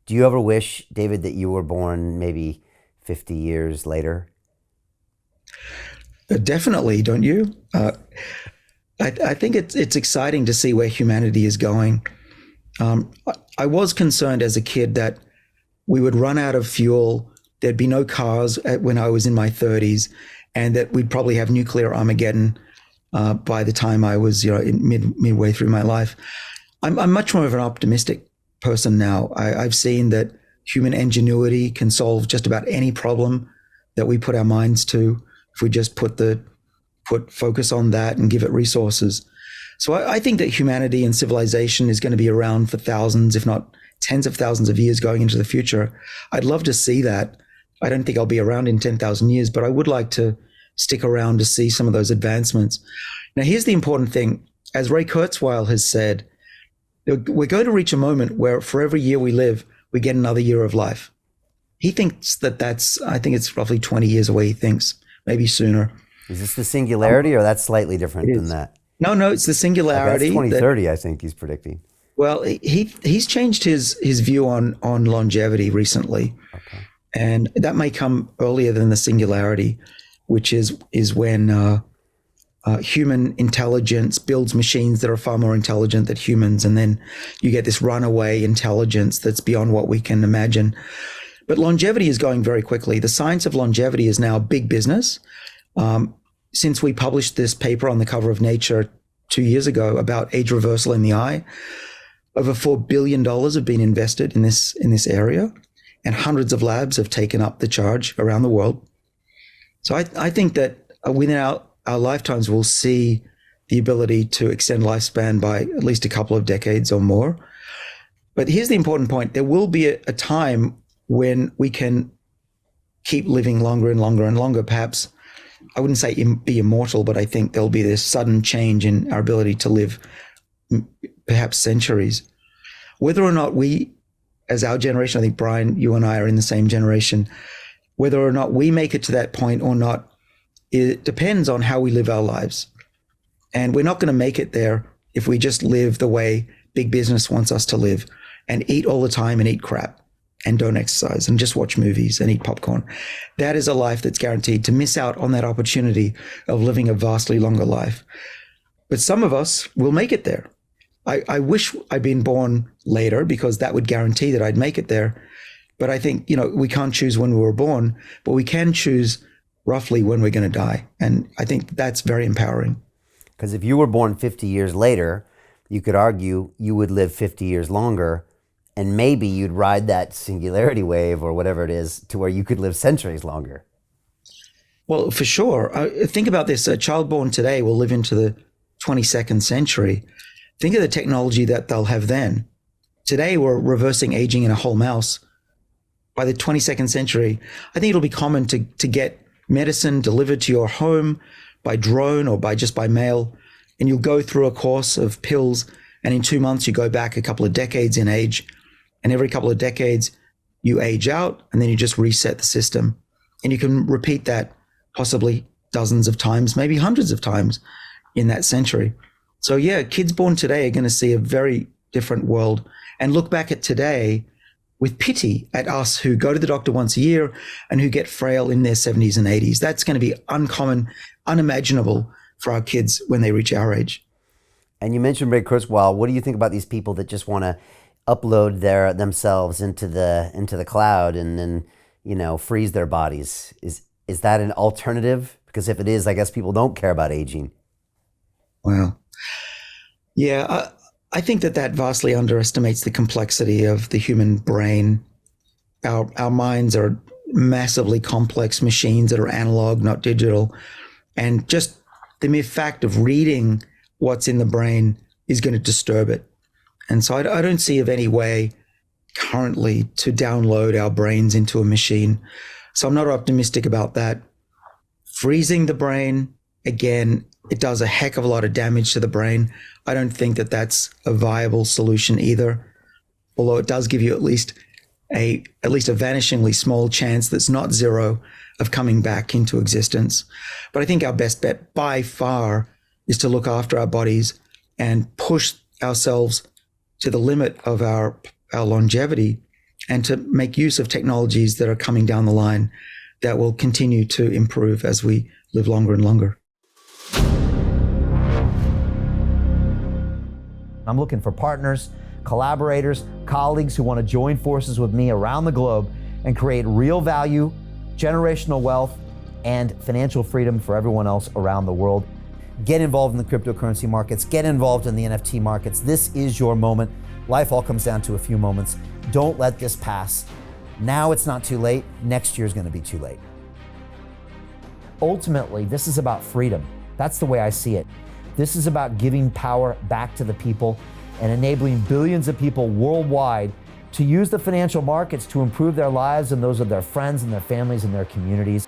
Do you ever wish, David, that you were born maybe 50 years later? Definitely, don't you? I think it's exciting to see where humanity is going. I was concerned as a kid that we would run out of fuel. There'd be no cars when I was in my 30s, and that we'd probably have nuclear Armageddon by the time I was, midway through my life. I'm much more of an optimistic person now. I've seen that human ingenuity can solve just about any problem that we put our minds to if we just put focus on that and give it resources. So I think that humanity and civilization is going to be around for thousands, if not tens of thousands of years going into the future. I'd love to see that. I don't think I'll be around in 10,000 years, but I would like to stick around to see some of those advancements. Now, here's the important thing. As Ray Kurzweil has said, we're going to reach a moment where for every year we live, we get another year of life. He thinks I think it's roughly 20 years away, he thinks, maybe sooner. Is this the singularity or that's slightly It different than is. that? No, it's the Okay, that's singularity that, 2030, I think he's predicting. well, he's changed his view on longevity recently. Okay. And that may come earlier than the singularity, which is when human intelligence builds machines that are far more intelligent than humans, and then you get this runaway intelligence that's beyond what we can imagine. But longevity is going very quickly. The science of longevity is now big business. Since we published this paper on the cover of Nature 2 years ago about age reversal in the eye, over $4 billion have been invested in this area, and hundreds of labs have taken up the charge around the world. So I think that within our lifetimes, we'll see the ability to extend lifespan by at least a couple of decades or more. But here's the important point. There will be a time when we can keep living longer and longer and longer. Perhaps, I wouldn't say be immortal, but I think there'll be this sudden change in our ability to live perhaps centuries. Whether or not we, as our generation, I think, Brian, you and I are in the same generation, whether or not we make it to that point or not, it depends on how we live our lives. And we're not going to make it there if we just live the way big business wants us to live and eat all the time and eat crap and don't exercise and just watch movies and eat popcorn. That is a life that's guaranteed to miss out on that opportunity of living a vastly longer life. But some of us will make it there. I wish I'd been born later because that would guarantee that I'd make it there. But I think, we can't choose when we were born, but we can choose roughly when we're going to die. And I think that's very empowering. Because if you were born 50 years later, you could argue you would live 50 years longer, and maybe you'd ride that singularity wave or whatever it is to where you could live centuries longer. Well, for sure. Think about this. A child born today will live into the 22nd century. Think of the technology that they'll have then. Today, we're reversing aging in a whole mouse. By the 22nd century, I think it'll be common to get medicine delivered to your home by drone or by mail, and you'll go through a course of pills, and in 2 months you go back a couple of decades in age, and every couple of decades you age out, and then you just reset the system, and you can repeat that possibly dozens of times, maybe hundreds of times in that century. So yeah, kids born today are going to see a very different world and look back at today with pity at us who go to the doctor once a year and who get frail in their 70s and 80s. That's going to be uncommon, unimaginable for our kids when they reach our age. And you mentioned Ray Kurzweil. What do you think about these people that just want to upload themselves into the cloud and then freeze their bodies? Is that an alternative? Because if it is, I guess people don't care about aging. Wow. Yeah, I think that vastly underestimates the complexity of the human brain. Our minds are massively complex machines that are analog, not digital. And just the mere fact of reading what's in the brain is going to disturb it. And so I don't see of any way currently to download our brains into a machine. So I'm not optimistic about that. Freezing the brain, again, it does a heck of a lot of damage to the brain. I don't think that that's a viable solution either, although it does give you at least a vanishingly small chance that's not zero of coming back into existence. But I think our best bet by far is to look after our bodies and push ourselves to the limit of our longevity and to make use of technologies that are coming down the line that will continue to improve as we live longer and longer. I'm looking for partners, collaborators, colleagues who want to join forces with me around the globe and create real value, generational wealth, and financial freedom for everyone else around the world. Get involved in the cryptocurrency markets, get involved in the NFT markets. This is your moment. Life all comes down to a few moments. Don't let this pass. Now it's not too late. Next year's going to be too late. Ultimately, this is about freedom. That's the way I see it. This is about giving power back to the people and enabling billions of people worldwide to use the financial markets to improve their lives and those of their friends and their families and their communities.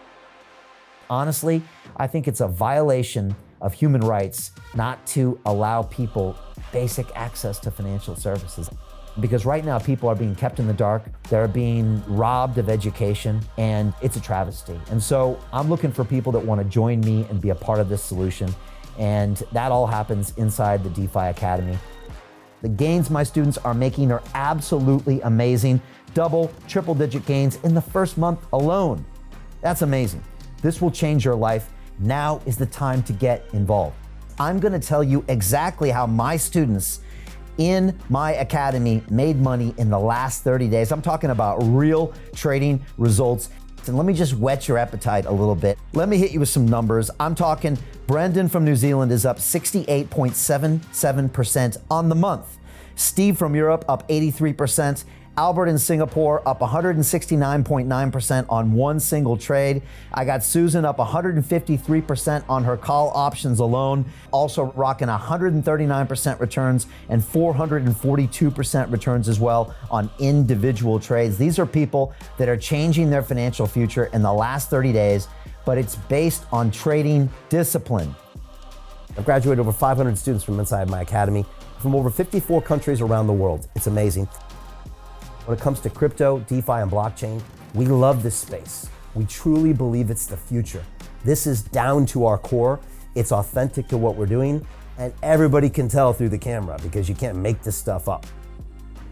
Honestly, I think it's a violation of human rights not to allow people basic access to financial services. Because right now people are being kept in the dark, they're being robbed of education, and it's a travesty. And so I'm looking for people that want to join me and be a part of this solution. And that all happens inside the DeFi Academy. The gains my students are making are absolutely amazing. Double, triple digit gains in the first month alone. That's amazing. This will change your life. Now is the time to get involved. I'm going to tell you exactly how my students in my academy made money in the last 30 days. I'm talking about real trading results. And let me just whet your appetite a little bit. Let me hit you with some numbers. I'm talking Brendan from New Zealand is up 68.77% on the month. Steve from Europe up 83%. Albert in Singapore up 169.9% on one single trade. I got Susan up 153% on her call options alone, also rocking 139% returns and 442% returns as well on individual trades. These are people that are changing their financial future in the last 30 days, but it's based on trading discipline. I've graduated over 500 students from inside my academy from over 54 countries around the world. It's amazing. When it comes to crypto, DeFi, and blockchain, we love this space. We truly believe it's the future. This is down to our core. It's authentic to what we're doing, and everybody can tell through the camera because you can't make this stuff up.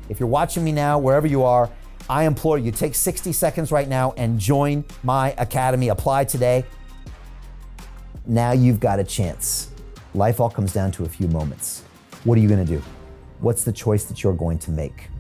If you're watching me now, wherever you are, I implore you, take 60 seconds right now and join my academy. Apply today. Now you've got a chance. Life all comes down to a few moments. What are you going to do? What's the choice that you're going to make?